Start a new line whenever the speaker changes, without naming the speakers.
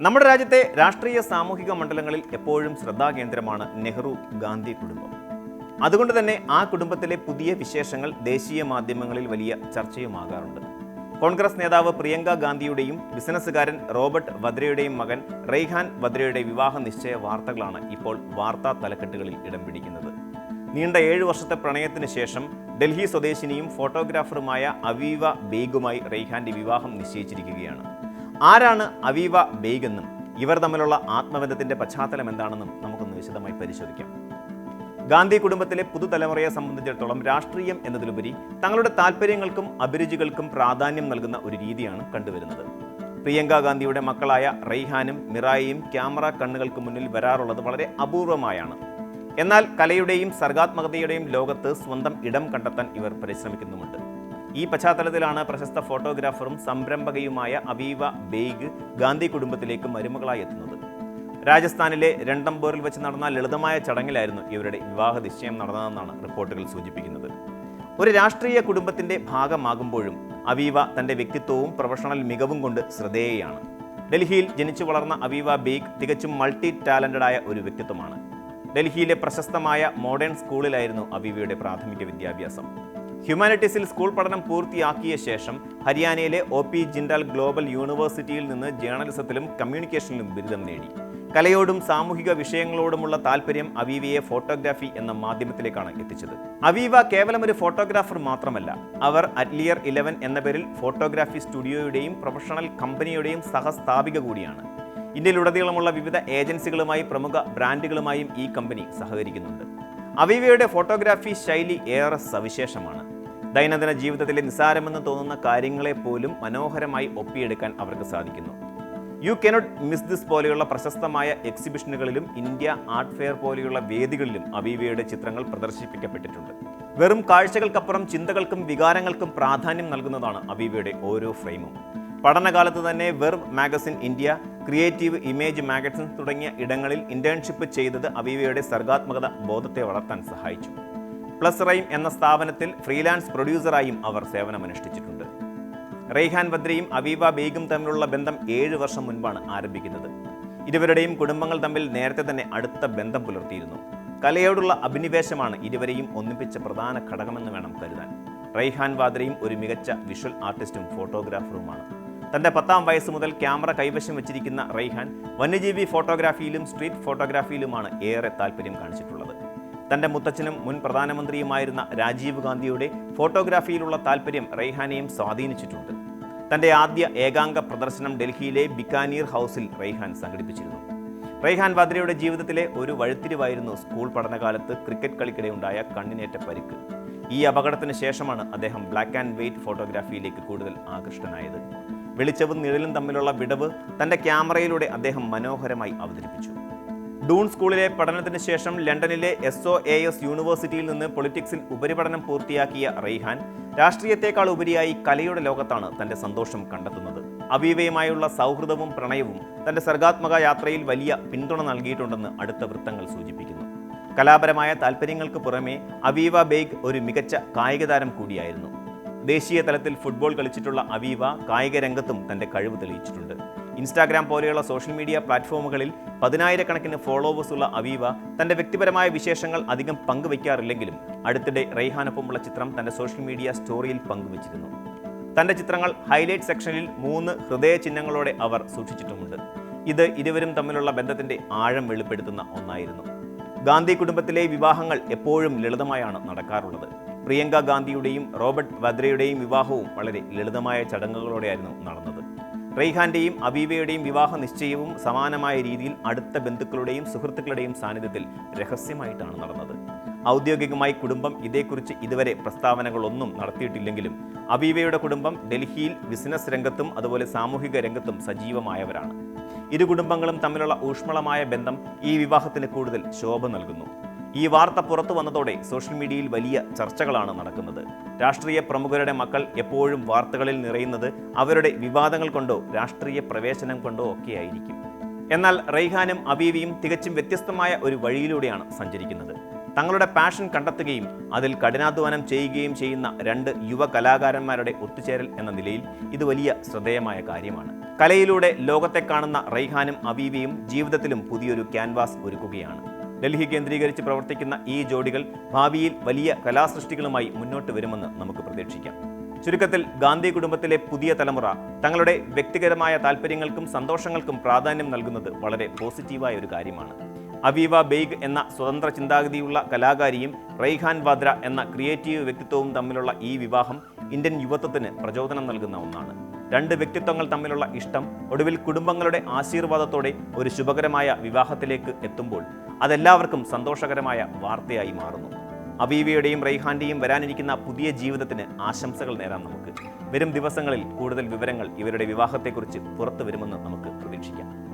നമ്മുടെ രാജ്യത്തെ രാഷ്ട്രീയ സാമൂഹിക മണ്ഡലങ്ങളിൽ എപ്പോഴും ശ്രദ്ധാകേന്ദ്രമാണ് നെഹ്റു ഗാന്ധി കുടുംബം. അതുകൊണ്ട് തന്നെ ആ കുടുംബത്തിലെ പുതിയ വിശേഷങ്ങൾ ദേശീയ മാധ്യമങ്ങളിൽ വലിയ ചർച്ചയുമാകാറുണ്ട്. കോൺഗ്രസ് നേതാവ് പ്രിയങ്ക ഗാന്ധിയുടെയും ബിസിനസ്സുകാരൻ റോബർട്ട് വദ്രയുടെയും മകൻ റെയ്ഹാൻ വദ്രയുടെ വിവാഹ നിശ്ചയ വാർത്തകളാണ് ഇപ്പോൾ വാർത്താ തലക്കെട്ടുകളിൽ ഇടം പിടിക്കുന്നത്. നീണ്ട 7 വർഷത്തെ പ്രണയത്തിന് ശേഷം ഡൽഹി സ്വദേശിനിയും ഫോട്ടോഗ്രാഫറുമായ അവീവ ബേഗുമായി റെയ്ഹാന്റെ വിവാഹം നിശ്ചയിച്ചിരിക്കുകയാണ്. ആരാണ് അവീവ ബേഗ് എന്നും ഇവർ തമ്മിലുള്ള ആത്മബന്ധത്തിന്റെ പശ്ചാത്തലം എന്താണെന്നും നമുക്കൊന്ന് വിശദമായി പരിശോധിക്കാം. ഗാന്ധി കുടുംബത്തിലെ പുതുതലമുറയെ സംബന്ധിച്ചിടത്തോളം രാഷ്ട്രീയം എന്നതിലുപരി തങ്ങളുടെ താല്പര്യങ്ങൾക്കും അഭിരുചികൾക്കും പ്രാധാന്യം നൽകുന്ന ഒരു രീതിയാണ് കണ്ടുവരുന്നത്. പ്രിയങ്ക ഗാന്ധിയുടെ മക്കളായ റെയ്ഹാനും മിറായയും ക്യാമറ കണ്ണുകൾക്ക് മുന്നിൽ വരാറുള്ളത് വളരെ അപൂർവമായാണ്. എന്നാൽ കലയുടെയും സർഗാത്മകതയുടെയും ലോകത്ത് സ്വന്തം ഇടം കണ്ടെത്താൻ ഇവർ പരിശ്രമിക്കുന്നുമുണ്ട്. ഈ പശ്ചാത്തലത്തിലാണ് പ്രശസ്ത ഫോട്ടോഗ്രാഫറും സംരംഭകയുമായ അവീവ ബേഗ് ഗാന്ധി കുടുംബത്തിലേക്ക് മരുമകളായി എത്തുന്നത്. രാജസ്ഥാനിലെ രണ്ടംബോറിൽ വെച്ച് നടന്ന ലളിതമായ ചടങ്ങിലായിരുന്നു ഇവരുടെ വിവാഹ നിശ്ചയം നടന്നതെന്നാണ് റിപ്പോർട്ടുകൾ സൂചിപ്പിക്കുന്നത്. ഒരു രാഷ്ട്രീയ കുടുംബത്തിന്റെ ഭാഗമാകുമ്പോഴും അവീവ തന്റെ വ്യക്തിത്വവും പ്രൊഫഷണൽ മികവും കൊണ്ട് ശ്രദ്ധേയയാണ്. ഡൽഹിയിൽ ജനിച്ചു വളർന്ന അവീവ ബേഗ് തികച്ചും മൾട്ടി ടാലന്റഡായ ഒരു വ്യക്തിത്വമാണ്. ഡൽഹിയിലെ പ്രശസ്തമായ മോഡേൺ സ്കൂളിലായിരുന്നു അവീവയുടെ പ്രാഥമിക വിദ്യാഭ്യാസം. ഹ്യൂമാനിറ്റീസിൽ സ്കൂൾ പഠനം പൂർത്തിയാക്കിയ ശേഷം ഹരിയാനയിലെ OP ജിൻഡാൽ ഗ്ലോബൽ യൂണിവേഴ്സിറ്റിയിൽ നിന്ന് ജേർണലിസത്തിലും കമ്മ്യൂണിക്കേഷനിലും ബിരുദം നേടി. കലയോടും സാമൂഹിക വിഷയങ്ങളോടുമുള്ള താല്പര്യം അവീവയെ ഫോട്ടോഗ്രാഫി എന്ന മാധ്യമത്തിലേക്കാണ് എത്തിച്ചത്. അവീവ കേവലം ഒരു ഫോട്ടോഗ്രാഫർ മാത്രമല്ല, അവർ അറ്റ്ലിയർ 11 എന്ന പേരിൽ ഫോട്ടോഗ്രാഫി സ്റ്റുഡിയോയുടെയും പ്രൊഫഷണൽ കമ്പനിയുടെയും സഹസ്ഥാപിക കൂടിയാണ്. ഇന്ത്യയിലുടനീളമുള്ള വിവിധ ഏജൻസികളുമായി പ്രമുഖ ബ്രാൻഡുകളുമായും ഈ കമ്പനി സഹകരിക്കുന്നുണ്ട്. അവീവയുടെ ഫോട്ടോഗ്രാഫി ശൈലി ഏറെ സവിശേഷമാണ്. ദൈനംദിന ജീവിതത്തിലെ നിസ്സാരമെന്ന് തോന്നുന്ന കാര്യങ്ങളെ പോലും മനോഹരമായി ഒപ്പിയെടുക്കാൻ അവർക്ക് സാധിക്കുന്നു. യു കനോട്ട് മിസ് ദിസ് പോലെയുള്ള പ്രശസ്തമായ എക്സിബിഷനുകളിലും ഇന്ത്യ ആർട്ട് ഫെയർ പോലെയുള്ള വേദികളിലും അവീവയുടെ ചിത്രങ്ങൾ പ്രദർശിപ്പിക്കപ്പെട്ടിട്ടുണ്ട്. വെറും കാഴ്ചകൾക്കപ്പുറം ചിന്തകൾക്കും വികാരങ്ങൾക്കും പ്രാധാന്യം നൽകുന്നതാണ് അവീവയുടെ ഓരോ ഫ്രെയിമും. പഠനകാലത്ത് തന്നെ Verve magazine India, creative image magazine തുടങ്ങിയ ഇടങ്ങളിൽ ഇന്റേൺഷിപ്പ് ചെയ്തത് അവീവയുടെ സർഗാത്മകത ബോധത്തെ വളർത്താൻ സഹായിച്ചു. പ്ലസ് റൈം എന്ന സ്ഥാപനത്തിൽ ഫ്രീലാൻസ് പ്രൊഡ്യൂസറായും അവർ സേവനമനുഷ്ഠിച്ചിട്ടുണ്ട്. റെയ്ഹാൻ വദ്രയും അവീവ ബേഗും തമ്മിലുള്ള ബന്ധം 7 വർഷം മുൻപാണ് ആരംഭിക്കുന്നത്. ഇരുവരുടെയും കുടുംബങ്ങൾ തമ്മിൽ നേരത്തെ തന്നെ അടുത്ത ബന്ധം പുലർത്തിയിരുന്നു. കലയോടുള്ള അഭിനിവേശമാണ് ഇരുവരെയും ഒന്നിപ്പിച്ച പ്രധാന ഘടകമെന്ന് വേണം കരുതാൻ. റെയ്ഹാൻ വദ്രയും ഒരു മികച്ച വിഷ്വൽ ആർട്ടിസ്റ്റും ഫോട്ടോഗ്രാഫറുമാണ്. തൻ്റെ 10ാം വയസ്സ് മുതൽ ക്യാമറ കൈവശം വെച്ചിരിക്കുന്ന റെയ്ഹാൻ വന്യജീവി ഫോട്ടോഗ്രാഫിയിലും സ്ട്രീറ്റ് ഫോട്ടോഗ്രാഫിയിലുമാണ് ഏറെ താല്പര്യം കാണിച്ചിട്ടുള്ളത്. തൻ്റെ മുത്തച്ഛനും മുൻ പ്രധാനമന്ത്രിയുമായിരുന്ന രാജീവ് ഗാന്ധിയുടെ ഫോട്ടോഗ്രാഫിയിലുള്ള താല്പര്യം റെയ്ഹാനെയും സ്വാധീനിച്ചിട്ടുണ്ട്. തൻ്റെ ആദ്യ ഏകാംഗ പ്രദർശനം ഡൽഹിയിലെ ബിക്കാനീർ ഹൗസിൽ റെയ്ഹാൻ സംഘടിപ്പിച്ചിരുന്നു. റെയ്ഹാൻ വദ്രയുടെ ജീവിതത്തിലെ ഒരു വഴിത്തിരിവായിരുന്നു സ്കൂൾ പഠനകാലത്ത് ക്രിക്കറ്റ് കളിക്കിടെയുണ്ടായ കണ്ണിനേറ്റ പരിക്ക്. ഈ അപകടത്തിന് ശേഷമാണ് അദ്ദേഹം ബ്ലാക്ക് ആൻഡ് വൈറ്റ് ഫോട്ടോഗ്രാഫിയിലേക്ക് കൂടുതൽ ആകൃഷ്ടനായത്. വെളിച്ചവും നിഴലും തമ്മിലുള്ള വിടവ് തൻ്റെ ക്യാമറയിലൂടെ അദ്ദേഹം മനോഹരമായി അവതരിപ്പിച്ചു. ഡൂൺ സ്കൂളിലെ പഠനത്തിന് ശേഷം ലണ്ടനിലെ SOAS യൂണിവേഴ്സിറ്റിയിൽ നിന്ന് പൊളിറ്റിക്സിൽ ഉപരിപഠനം പൂർത്തിയാക്കിയ റെയ്ഹാൻ രാഷ്ട്രീയത്തെക്കാൾ ഉപരിയായി കലയുടെ ലോകത്താണ് തൻ്റെ സന്തോഷം കണ്ടെത്തുന്നത്. അവീവയുമായുള്ള സൗഹൃദവും പ്രണയവും തൻ്റെ സർഗാത്മക യാത്രയിൽ വലിയ പിന്തുണ നൽകിയിട്ടുണ്ടെന്ന് അടുത്ത വൃത്തങ്ങൾ സൂചിപ്പിക്കുന്നു. കലാപരമായ താല്പര്യങ്ങൾക്ക് പുറമെ അവീവ ബേഗ് ഒരു മികച്ച കായിക താരം കൂടിയായിരുന്നു. ദേശീയ തലത്തിൽ ഫുട്ബോൾ കളിച്ചിട്ടുള്ള അവീവ കായിക രംഗത്തും തൻ്റെ കഴിവ് തെളിയിച്ചിട്ടുണ്ട്. ഇൻസ്റ്റാഗ്രാം പോലെയുള്ള സോഷ്യൽ മീഡിയ പ്ലാറ്റ്ഫോമുകളിൽ 10,000-കണക്കിന് ഫോളോവേഴ്സ് ഉള്ള അവീവ തൻ്റെ വ്യക്തിപരമായ വിശേഷങ്ങൾ അധികം പങ്കുവയ്ക്കാറില്ലെങ്കിലും അടുത്തിടെ റെയ്ഹാനൊപ്പമുള്ള ചിത്രം തൻ്റെ സോഷ്യൽ മീഡിയ സ്റ്റോറിയിൽ പങ്കുവച്ചിരുന്നു. തൻ്റെ ചിത്രങ്ങൾ ഹൈലൈറ്റ് സെക്ഷനിൽ 3 ഹൃദയ ചിഹ്നങ്ങളോടെ അവർ സൂക്ഷിച്ചിട്ടുമുണ്ട്. ഇത് ഇരുവരും തമ്മിലുള്ള ബന്ധത്തിൻ്റെ ആഴം വെളിപ്പെടുത്തുന്ന ഒന്നായിരുന്നു. ഗാന്ധി കുടുംബത്തിലെ വിവാഹങ്ങൾ എപ്പോഴും ലളിതമായാണ് നടക്കാറുള്ളത്. പ്രിയങ്ക ഗാന്ധിയുടെയും റോബർട്ട് വദ്രയുടെയും വിവാഹവും വളരെ ലളിതമായ ചടങ്ങുകളോടെയായിരുന്നു നടന്നത്. റെയ്ഹാന്റെയും അവീവയുടെയും വിവാഹ നിശ്ചയവും സമാനമായ രീതിയിൽ അടുത്ത ബന്ധുക്കളുടെയും സുഹൃത്തുക്കളുടെയും സാന്നിധ്യത്തിൽ രഹസ്യമായിട്ടാണ് നടന്നത്. ഔദ്യോഗികമായി കുടുംബം ഇതേക്കുറിച്ച് ഇതുവരെ പ്രസ്താവനകളൊന്നും നടത്തിയിട്ടില്ലെങ്കിലും അവീവയുടെ കുടുംബം ഡൽഹിയിൽ ബിസിനസ് രംഗത്തും അതുപോലെ സാമൂഹിക രംഗത്തും സജീവമായവരാണ്. ഇരു കുടുംബങ്ങളും തമ്മിലുള്ള ഊഷ്മളമായ ബന്ധം ഈ വിവാഹത്തിന് കൂടുതൽ ശോഭ നൽകുന്നു. ഈ വാർത്ത പുറത്തു വന്നതോടെ സോഷ്യൽ മീഡിയയിൽ വലിയ ചർച്ചകളാണ് നടക്കുന്നത്. രാഷ്ട്രീയ പ്രമുഖരുടെ മക്കൾ എപ്പോഴും വാർത്തകളിൽ നിറയുന്നത് അവരുടെ വിവാദങ്ങൾ കൊണ്ടോ രാഷ്ട്രീയ പ്രവേശനം കൊണ്ടോ ഒക്കെയായിരിക്കും. എന്നാൽ റെയ്ഹാനും അവീവയും തികച്ചും വ്യത്യസ്തമായ ഒരു വഴിയിലൂടെയാണ് സഞ്ചരിക്കുന്നത്. തങ്ങളുടെ പാഷൻ കണ്ടെത്തുകയും അതിൽ കഠിനാധ്വാനം ചെയ്യുകയും ചെയ്യുന്ന 2 യുവ കലാകാരന്മാരുടെ ഒത്തുചേരൽ എന്ന നിലയിൽ ഇത് വലിയ ശ്രദ്ധേയമായ കാര്യമാണ്. കലയിലൂടെ ലോകത്തെ കാണുന്ന റൈഹാനും അവീവയും ജീവിതത്തിലും പുതിയൊരു ക്യാൻവാസ് ഒരുക്കുകയാണ്. ഡൽഹി കേന്ദ്രീകരിച്ച് പ്രവർത്തിക്കുന്ന ഈ ജോഡികൾ ഭാവിയിൽ വലിയ കലാസൃഷ്ടികളുമായി മുന്നോട്ട് വരുമെന്ന് നമുക്ക് പ്രതീക്ഷിക്കാം. ചുരുക്കത്തിൽ ഗാന്ധി കുടുംബത്തിലെ പുതിയ തലമുറ തങ്ങളുടെ വ്യക്തിപരമായ താല്പര്യങ്ങൾക്കും സന്തോഷങ്ങൾക്കും പ്രാധാന്യം നൽകുന്നത് വളരെ പോസിറ്റീവായ ഒരു കാര്യമാണ്. അവീവ ബെയ്ഗ് എന്ന സ്വതന്ത്ര ചിന്താഗതിയുള്ള കലാകാരിയും റൈഹാൻ വാദ്ര എന്ന ക്രിയേറ്റീവ് വ്യക്തിത്വവും തമ്മിലുള്ള ഈ വിവാഹം ഇന്ത്യൻ യുവത്വത്തിന് പ്രചോദനം നൽകുന്ന ഒന്നാണ്. രണ്ട് വ്യക്തിത്വങ്ങൾ തമ്മിലുള്ള ഇഷ്ടം ഒടുവിൽ കുടുംബങ്ങളുടെ ആശീർവാദത്തോടെ ഒരു ശുഭകരമായ വിവാഹത്തിലേക്ക് എത്തുമ്പോൾ അതെല്ലാവർക്കും സന്തോഷകരമായ വാർത്തയായി മാറുന്നു. അവീവയുടെയും റൈഹാന്റെയും വരാനിരിക്കുന്ന പുതിയ ജീവിതത്തിന് ആശംസകൾ നേരാം നമുക്ക്. വരും ദിവസങ്ങളിൽ കൂടുതൽ വിവരങ്ങൾ ഇവരുടെ വിവാഹത്തെക്കുറിച്ച് പുറത്തു വരുമെന്ന് നമുക്ക് പ്രതീക്ഷിക്കാം.